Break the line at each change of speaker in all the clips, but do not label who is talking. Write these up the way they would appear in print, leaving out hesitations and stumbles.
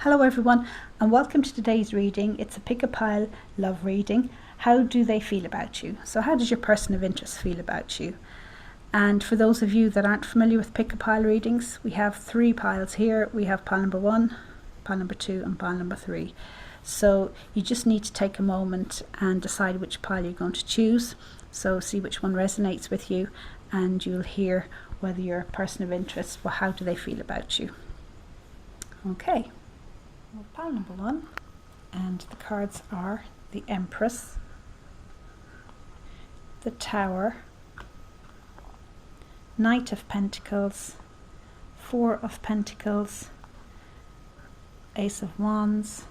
Hello everyone, and welcome to today's reading. It's a pick a pile love reading. How do they feel about you? So how does your person of interest feel about you? And for those of you that aren't familiar with pick a pile readings, we have 3 piles here. We have pile number 1, pile number 2 and pile number 3. So you just need to take a moment and decide which pile you're going to choose. So see which one resonates with you, and you'll hear whether your person of interest, well, how do they feel about you? Okay. Pile number 1, and the cards are the Empress, the Tower, Knight of Pentacles, 4 of Pentacles, Ace of Wands,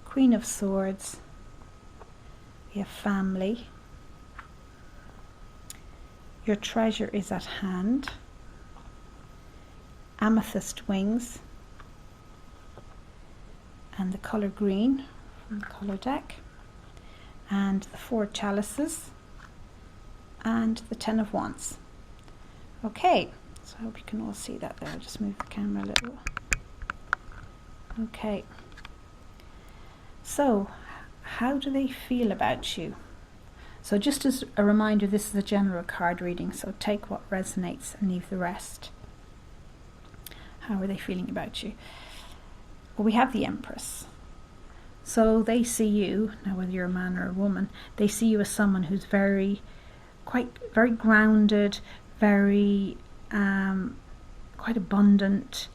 Queen of Swords, we have Family, Your Treasure is at Hand, Amethyst Wings, and the colour green from the colour deck, and the 4 chalices, and the 10 of wands. Okay, so I hope you can all see that there. I'll just move the camera a little. Okay, so how do they feel about you? So just as a reminder, this is a general card reading, so take what resonates and leave the rest. How are they feeling about you? Well, we have the Empress. So they see you, now whether you're a man or a woman, they see you as someone who's very grounded, very quite abundant,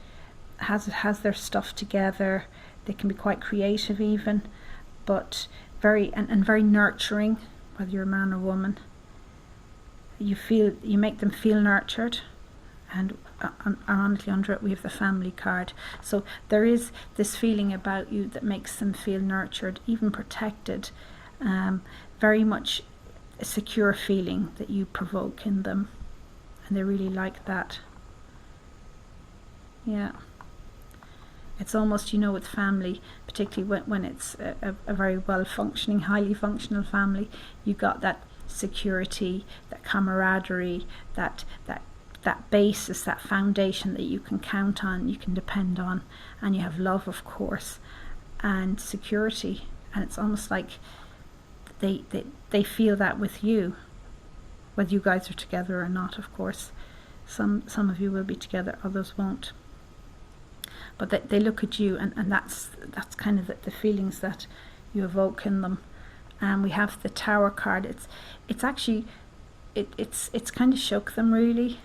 has their stuff together. They can be quite creative even, but very nurturing, whether you're a man or woman. You make them feel nurtured. And ironically under it we have the Family card. So there is this feeling about you that makes them feel nurtured, even protected, very much a secure feeling that you provoke in them, and they really like that. Yeah, it's almost, with family, particularly when it's a very well functioning, highly functional family, you've got that security, that camaraderie, that basis, that foundation that you can count on, you can depend on, and you have love, of course, and security. And it's almost like they feel that with you, whether you guys are together or not, of course. Some of you will be together, others won't, but they look at you, and that's kind of the feelings that you evoke in them. And we have the Tower card. It's actually it's kind of shook them, really,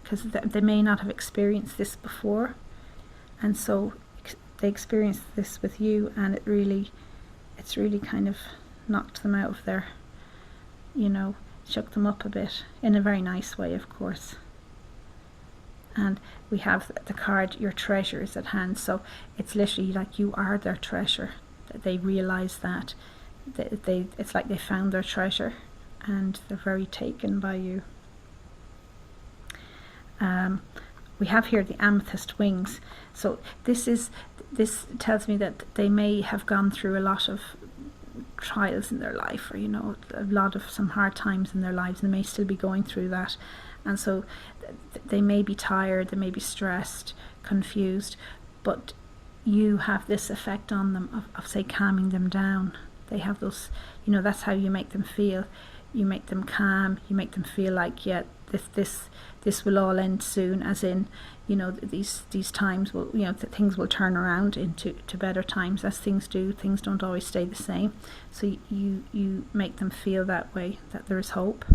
because they may not have experienced this before, and so they experienced this with you, and it's really kind of knocked them out of their, shook them up a bit, in a very nice way, of course. And we have the card, Your Treasure is at Hand. So it's literally like you are their treasure, that they realise that it's like they found their treasure, and they're very taken by you. We have here the Amethyst Wings. So this tells me that they may have gone through a lot of trials in their life, or a lot of some hard times in their lives, and they may still be going through that. And so they may be tired, they may be stressed, confused, but you have this effect on them of say calming them down. They have those, that's how you make them feel. You make them calm, you make them feel like, yeah, this will all end soon, as in, these times will, things will turn around into better times, as things do. Things don't always stay the same. So you make them feel that way, that there is hope,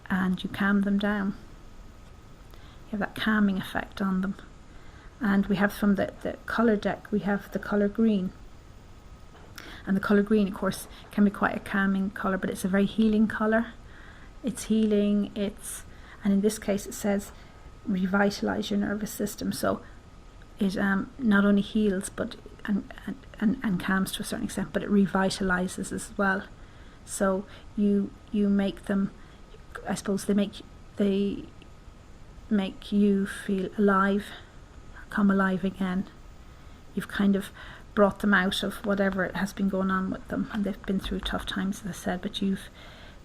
and you calm them down. You have that calming effect on them. And we have from the colour deck, we have the colour green. And the colour green, of course, can be quite a calming colour, but it's a very healing colour. It's healing, and in this case it says revitalise your nervous system. So it not only heals but and calms to a certain extent, but it revitalizes as well. So you make them, I suppose they make you feel alive, come alive again. You've kind of brought them out of whatever has been going on with them, and they've been through tough times, as I said, but you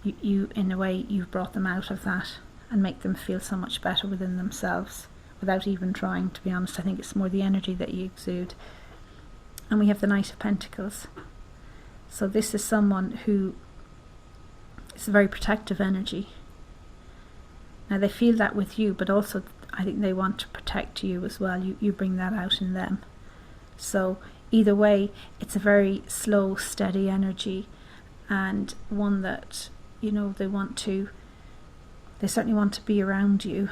in a way you've brought them out of that and make them feel so much better within themselves, without even trying, to be honest. I think it's more the energy that you exude. And we have the Knight of Pentacles. So this is someone who is a very protective energy. Now they feel that with you, but also I think they want to protect you as well. You bring that out in them. So either way, it's a very slow, steady energy, and one that, you know, they certainly want to be around you,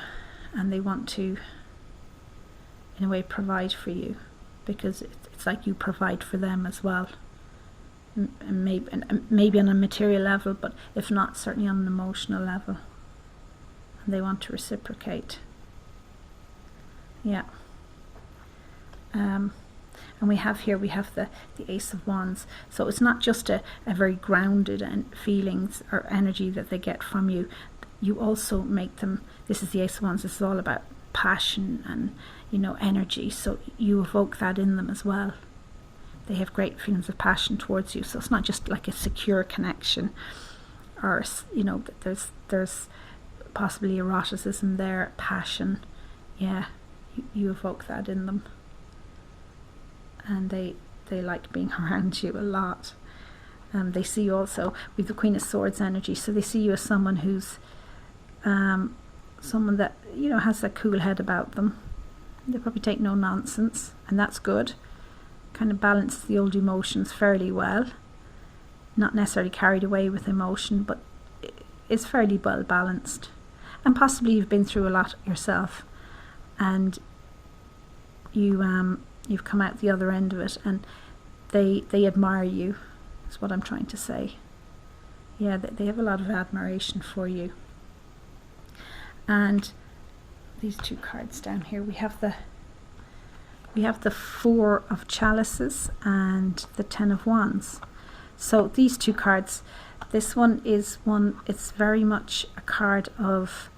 and they want to, in a way, provide for you, because it's like you provide for them as well. And maybe on a material level, but if not, certainly on an emotional level. And they want to reciprocate. Yeah. And we have the Ace of Wands. So it's not just a very grounded and feelings or energy that they get from you. You also make them, this is the Ace of Wands, this is all about passion and, you know, energy. So you evoke that in them as well. They have great feelings of passion towards you. So it's not just like a secure connection, or, you know, there's possibly eroticism there, passion. Yeah, you evoke that in them. And they like being around you a lot. They see you also with the Queen of Swords energy. So they see you as someone who's someone that, you know, has a cool head about them. They probably take no nonsense, and that's good. Kind of balances the old emotions fairly well. Not necessarily carried away with emotion, but it's fairly well balanced. And possibly you've been through a lot yourself, and you've come out the other end of it, and they admire you, is what I'm trying to say. Yeah, they have a lot of admiration for you. And these two cards down here, we have the Four of Chalices and the Ten of Wands. So these two cards, this one is one, it's very much a card of,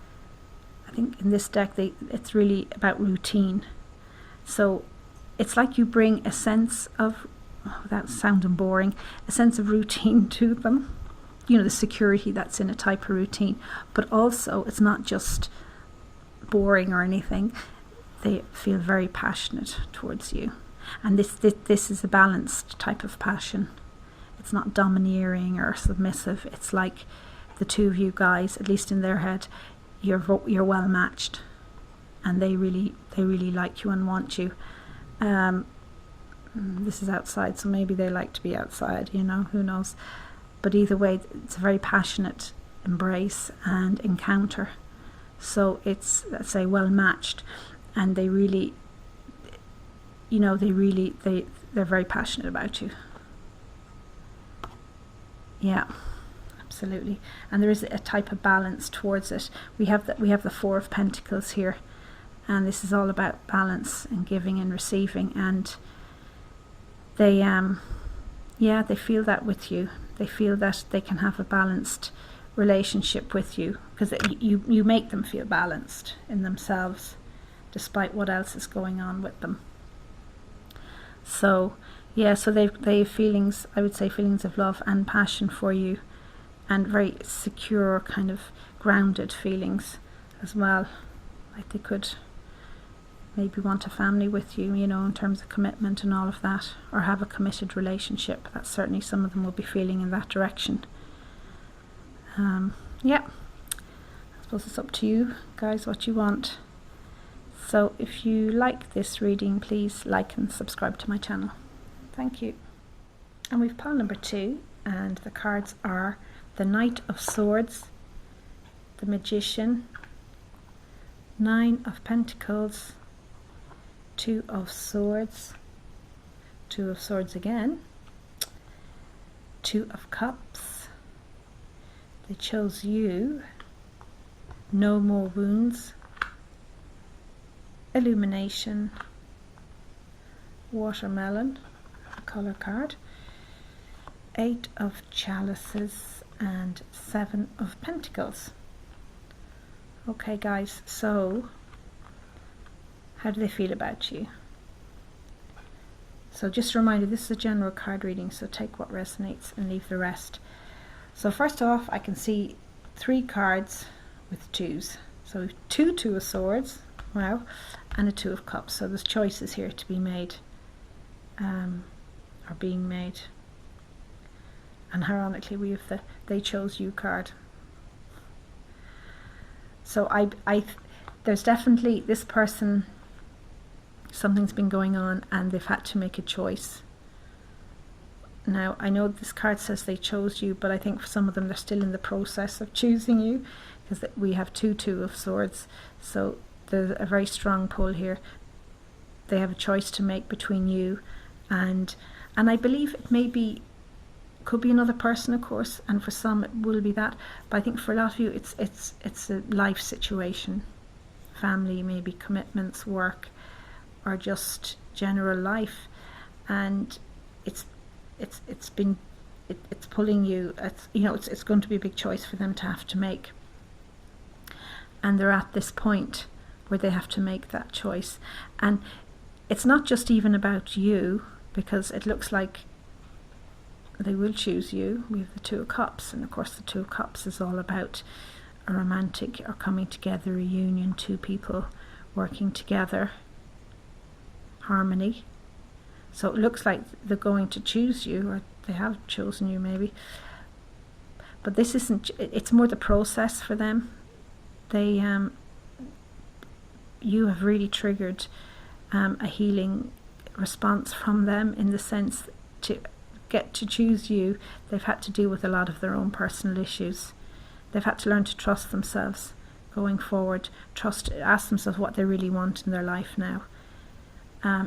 I think in this deck it's really about routine. So it's like you bring a sense of, without sounding boring, a sense of routine to them. You know, the security that's in a type of routine. But also, it's not just boring or anything. They feel very passionate towards you. And this is a balanced type of passion. It's not domineering or submissive. It's like the two of you guys, at least in their head, you're well matched. And they really like you and want you. This is outside, so maybe they like to be outside, you know, who knows. But either way, it's a very passionate embrace and encounter. So it's, let's say, well matched, and they really, you know, they're very passionate about you. Yeah, absolutely. And there is a type of balance towards it. We have the Four of Pentacles here, and this is all about balance and giving and receiving. And they they feel that with you. They feel that they can have a balanced relationship with you, because you make them feel balanced in themselves, despite what else is going on with them. So yeah, so they have feelings, I would say feelings of love and passion for you, and very secure, kind of grounded feelings as well. Like they could maybe want a family with you, you know, in terms of commitment and all of that, or have a committed relationship. That's certainly, some of them will be feeling in that direction. Yeah, I suppose it's up to you guys what you want. So if you like this reading, please like and subscribe to my channel. Thank you. And we've pile number 2, and the cards are the Knight of Swords, the Magician, Nine of Pentacles, Two of Swords, Two of Swords again, Two of Cups. They chose you, No More Wounds, Illumination, Watermelon, a colour card, Eight of Chalices, and Seven of Pentacles. Okay guys, so how do they feel about you? So just a reminder, this is a general card reading, so take what resonates and leave the rest. So first off, I can see 3 cards with 2s. So 2 Two of Swords, wow, and a Two of Cups. So there's choices here to be made, or being made. And ironically, we have the They Chose You card. So there's definitely this person, something's been going on and they've had to make a choice. Now, I know this card says they chose you, but I think for some of them they're still in the process of choosing you, because we have Two of Swords. So there's a very strong pull here. They have a choice to make between you and I believe it could be another person, of course, and for some it will be that. But I think for a lot of you it's a life situation, family, maybe commitments, work, or just general life, and it's pulling you. It's going to be a big choice for them to have to make, and they're at this point where they have to make that choice. And it's not just even about you, because it looks like they will choose you. We have the Two of Cups, and of course the Two of Cups is all about a romantic or coming together, a union, two people working together, harmony. So it looks like they're going to choose you, or they have chosen you maybe. But this isn't, it's more the process for them. You have really triggered a healing response from them, in the sense to get to choose you, they've had to deal with a lot of their own personal issues. They've had to learn to trust themselves going forward, ask themselves what they really want in their life now.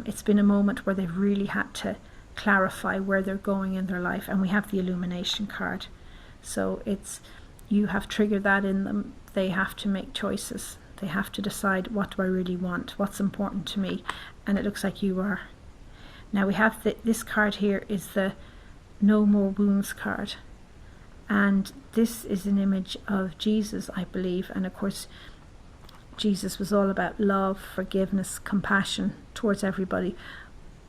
It's been a moment where they've really had to clarify where they're going in their life, and we have the Illumination card. So you have triggered that in them. They have to make choices. They have to decide, what do I really want? What's important to me? And it looks like you are. Now we have this card here is the No More Wounds card. And this is an image of Jesus, I believe. And of course, Jesus was all about love, forgiveness, compassion towards everybody,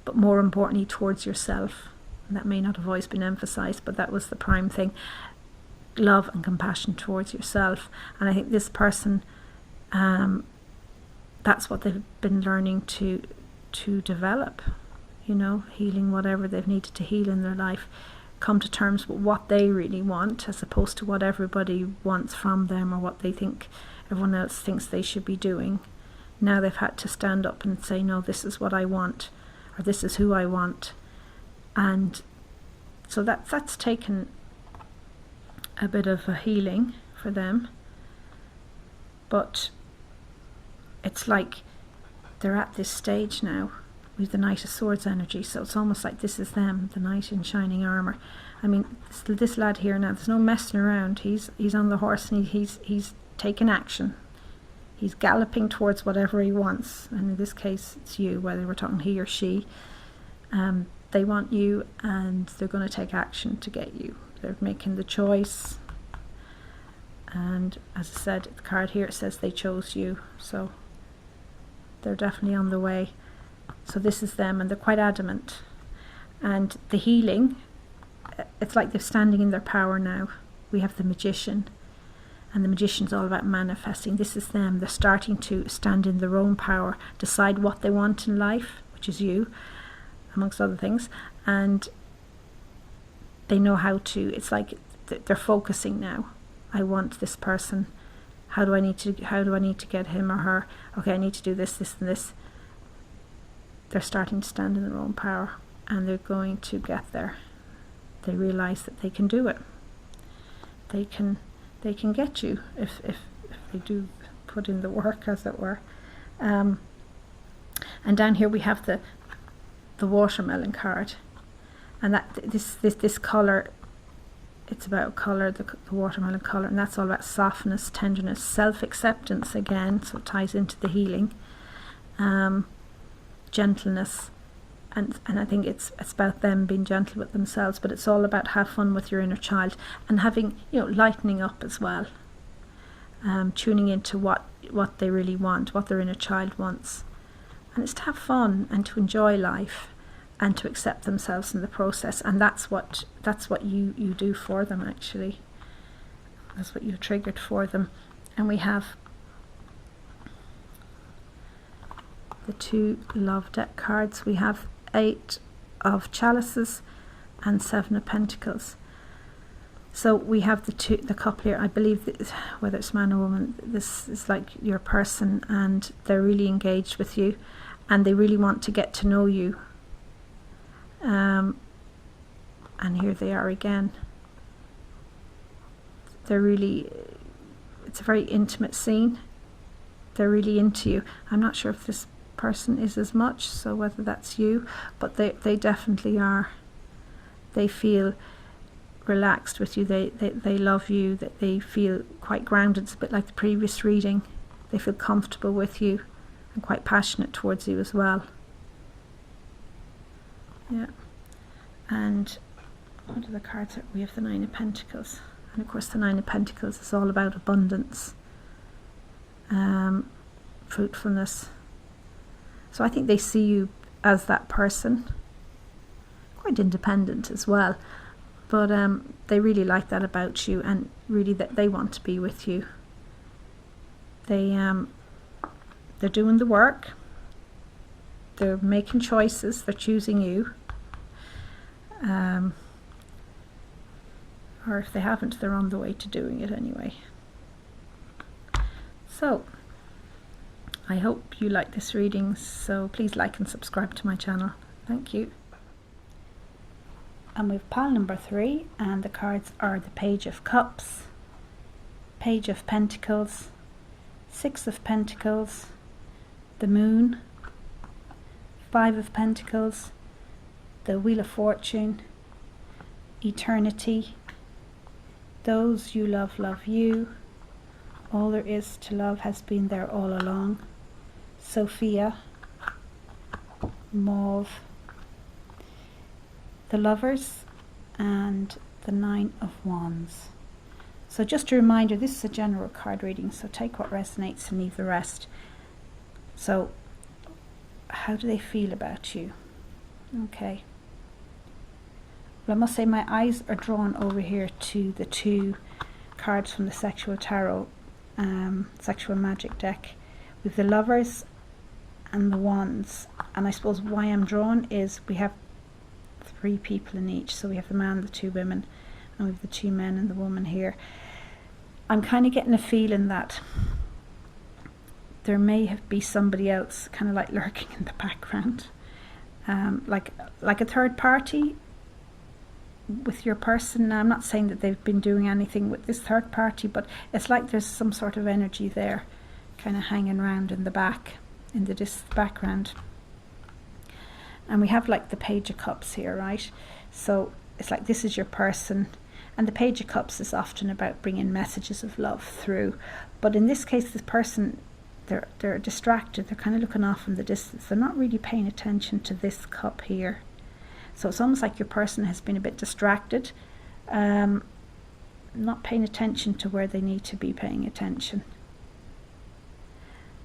but more importantly towards yourself. And that may not have always been emphasized, but that was the prime thing. Love and compassion towards yourself. And I think this person, that's what they've been learning to develop, healing whatever they've needed to heal in their life, come to terms with what they really want, as opposed to what everybody wants from them, or what they think everyone else thinks they should be doing. Now they've had to stand up and say, no, this is what I want, or this is who I want. And so that's taken a bit of a healing for them. But it's like they're at this stage now with the Knight of Swords energy, so it's almost like this is them, the knight in shining armour. I mean, this lad here now, there's no messing around. He's on the horse, and he's taking action. He's galloping towards whatever he wants, and in this case it's you, whether we're talking he or she. They want you, and they're going to take action to get you. They're making the choice. And as I said, the card here, it says they chose you, so they're definitely on the way. So this is them, and they're quite adamant. And the healing, it's like they're standing in their power now. We have the Magician, and the Magician's all about manifesting. This is them. They're starting to stand in their own power, decide what they want in life, which is you, amongst other things. And they know how to, it's like they're focusing now. I want this person. How do I need to get him or her? Okay, I need to do this, this, and this. They're starting to stand in their own power, and they're going to get there. They realize that they can do it. They can get you if they do put in the work, as it were. And down here we have the watermelon card, and that this colour. It's about colour, the watermelon colour, and that's all about softness, tenderness, self-acceptance again, so it ties into the healing, gentleness, and I think it's about them being gentle with themselves, but it's all about have fun with your inner child, and having, lightening up as well, tuning into what they really want, what their inner child wants, and it's to have fun and to enjoy life, and to accept themselves in the process. And that's what you do for them, actually. That's what you triggered for them. And we have the 2 love deck cards. We have 8 of chalices and 7 of pentacles. So we have the couple here. I believe that whether it's man or woman, this is like your person, and they're really engaged with you, and they really want to get to know you. And here they are again. It's a very intimate scene. They're really into you. I'm not sure if this person is as much, so whether that's you, but they definitely are. They feel relaxed with you. They love you. That they feel quite grounded. It's a bit like the previous reading. They feel comfortable with you and quite passionate towards you as well. Yeah. And what are the cards? We have the 9 of Pentacles, and of course the 9 of Pentacles is all about abundance, fruitfulness. So I think they see you as that person, quite independent as well, but they really like that about you, and really that they want to be with you. They're doing the work, they're making choices, they're choosing you, or if they haven't, they're on the way to doing it anyway. So I hope you like this reading, so please like and subscribe to my channel. Thank you. And we've pile number 3, and the cards are the Page of Cups, Page of Pentacles, 6 of Pentacles, the Moon, 5 of Pentacles, the Wheel of Fortune, Eternity, Those You Love Love You, All There Is to Love Has Been There All Along, Sophia, Mauve, the Lovers, and the 9 of Wands. So just a reminder, this is a general card reading, so take what resonates and leave the rest. So how do they feel about you? Okay. Well, I must say my eyes are drawn over here to the 2 cards from the Sexual Tarot, Sexual Magic deck, with the Lovers and the Wands. And I suppose why I'm drawn is we have 3 people in each. So we have the man, the 2 women, and we have the 2 men and the woman here. I'm kind of getting a feeling that there may be somebody else kind of like lurking in the background, like a third party with your person. Now, I'm not saying that they've been doing anything with this third party, but it's like there's some sort of energy there kind of hanging around in the back, in the background. And we have like the Page of Cups here, right? So it's like this is your person, and the Page of Cups is often about bringing messages of love through, but in this case this person, they're distracted, they're kind of looking off in the distance, they're not really paying attention to this cup here. So it's almost like your person has been a bit distracted, not paying attention to where they need to be paying attention.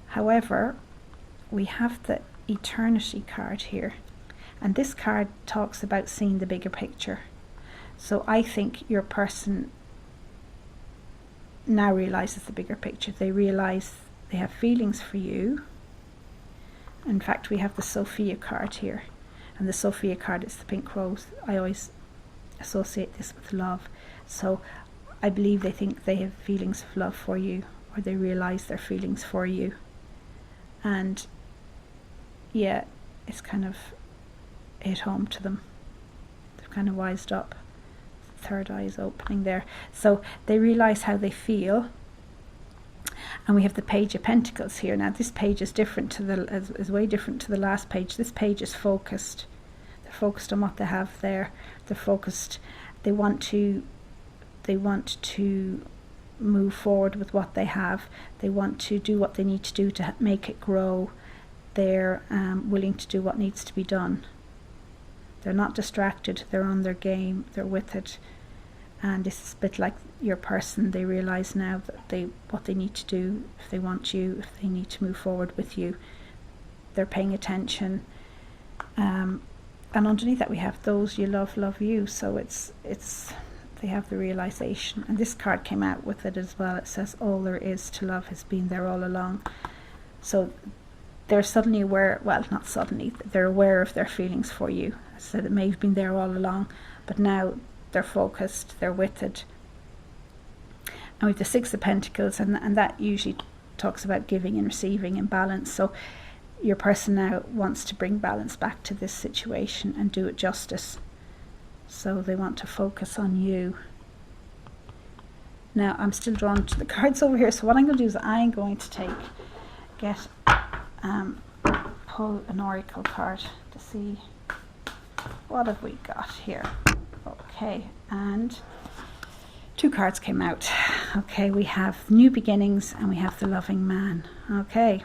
However, we have the Eternity card here, and this card talks about seeing the bigger picture. So I think your person now realizes the bigger picture. They realize they have feelings for you. In fact, we have the Sophia card here, and the Sophia card is the pink rose. I always associate this with love. So I believe they think they have feelings of love for you, or they realize their feelings for you. And yeah, it's kind of hit home to them. They've kind of wised up. The third eye is opening there. So they realize how they feel. And we have the Page of Pentacles here. Now this page is different to is way different to the last page. This page is focused. They're focused on what they have there. They're focused. They want to move forward with what they have. They want to do what they need to do to make it grow. They're willing to do what needs to be done. They're not distracted. They're on their game. They're with it. And this is a bit like your person. They realize now that what they need to do, if they want you, if they need to move forward with you, they're paying attention. And underneath that we have those you love you. So it's they have the realization. And this card came out with it as well. It says all there is to love has been there all along. So they're suddenly aware, well, not suddenly, they're aware of their feelings for you. As I said, it may have been there all along, but now they're focused, they're with it. And with the Six of Pentacles, and that usually talks about giving and receiving in balance. So your person now wants to bring balance back to this situation and do it justice. So they want to focus on you. Now I'm still drawn to the cards over here, so what I'm going to do is I'm going to pull an oracle card to see what have we got here. Okay, and 2 cards came out. Okay, we have new beginnings and we have the loving man. Okay,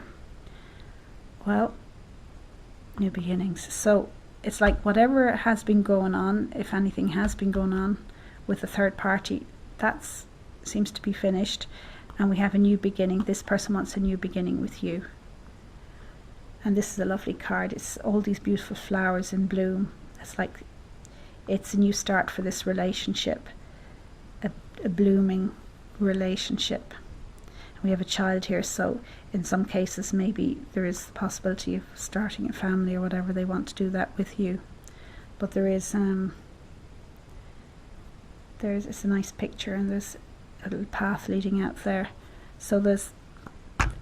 well, new beginnings. So it's like whatever has been going on, if anything has been going on with the third party, that seems to be finished, and we have a new beginning. This person wants a new beginning with you. And this is a lovely card. It's all these beautiful flowers in bloom. It's like it's a new start for this relationship, a blooming relationship. We have a child here, so in some cases maybe there is the possibility of starting a family or whatever. They want to do that with you, but there is it's a nice picture, and there's a little path leading out there. So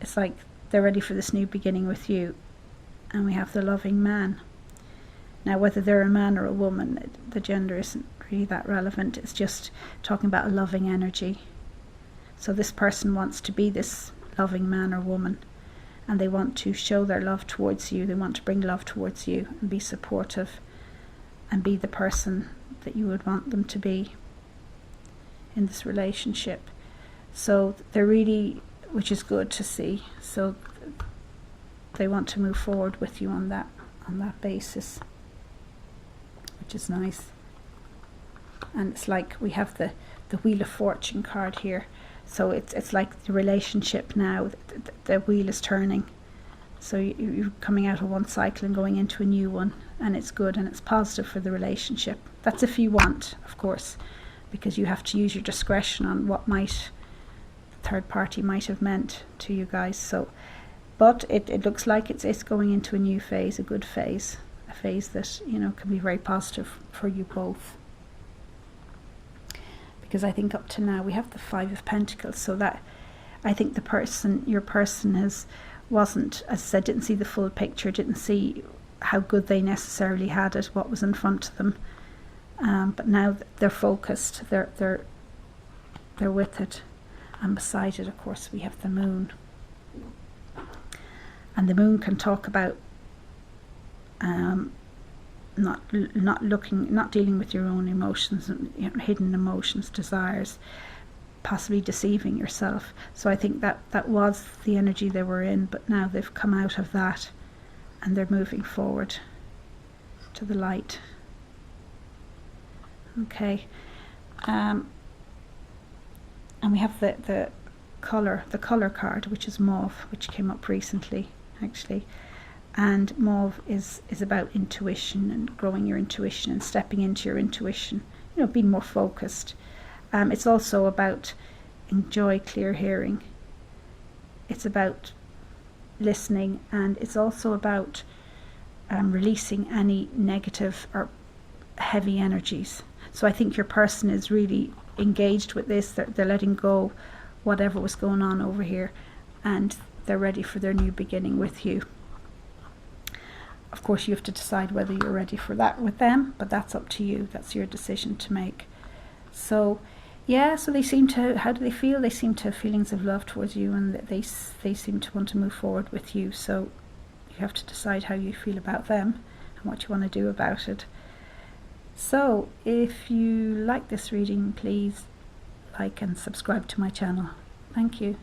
it's like they're ready for this new beginning with you. And we have the loving man. Now whether they're a man or a woman, the gender isn't really that relevant. It's just talking about a loving energy. So this person wants to be this loving man or woman, and they want to show their love towards you. They want to bring love towards you and be supportive and be the person that you would want them to be in this relationship. So they're really, which is good to see. So they want to move forward with you on that basis, which is nice. And it's like we have the Wheel of Fortune card here. So it's like the relationship now, the wheel is turning. So you're coming out of one cycle and going into a new one, and it's good and it's positive for the relationship. That's if you want, of course, because you have to use your discretion on what the third party might have meant to you guys. So, but it looks like it's going into a new phase, a good phase, a phase that, you know, can be very positive for you both. Because I think up to now we have the Five of Pentacles, so that I think your person wasn't, as I said, didn't see the full picture, didn't see how good they necessarily had it, what was in front of them. But now they're focused, they're with it, and beside it, of course, we have the moon. And the moon can talk about not dealing with your own emotions, and, you know, hidden emotions, desires, possibly deceiving yourself. So I think that was the energy they were in, but now they've come out of that and they're moving forward to the light. Okay, and we have the color card, which is mauve, which came up recently actually. And mauve is about intuition and growing your intuition and stepping into your intuition, you know, being more focused. It's also about enjoy clear hearing. It's about listening, and it's also about releasing any negative or heavy energies. So I think your person is really engaged with this. They're letting go whatever was going on over here, and they're ready for their new beginning with you. Of course, you have to decide whether you're ready for that with them, but that's up to you. That's your decision to make. So, yeah, so they seem to, how do they feel? They seem to have feelings of love towards you, and they seem to want to move forward with you. So you have to decide how you feel about them and what you want to do about it. So if you like this reading, please like and subscribe to my channel. Thank you.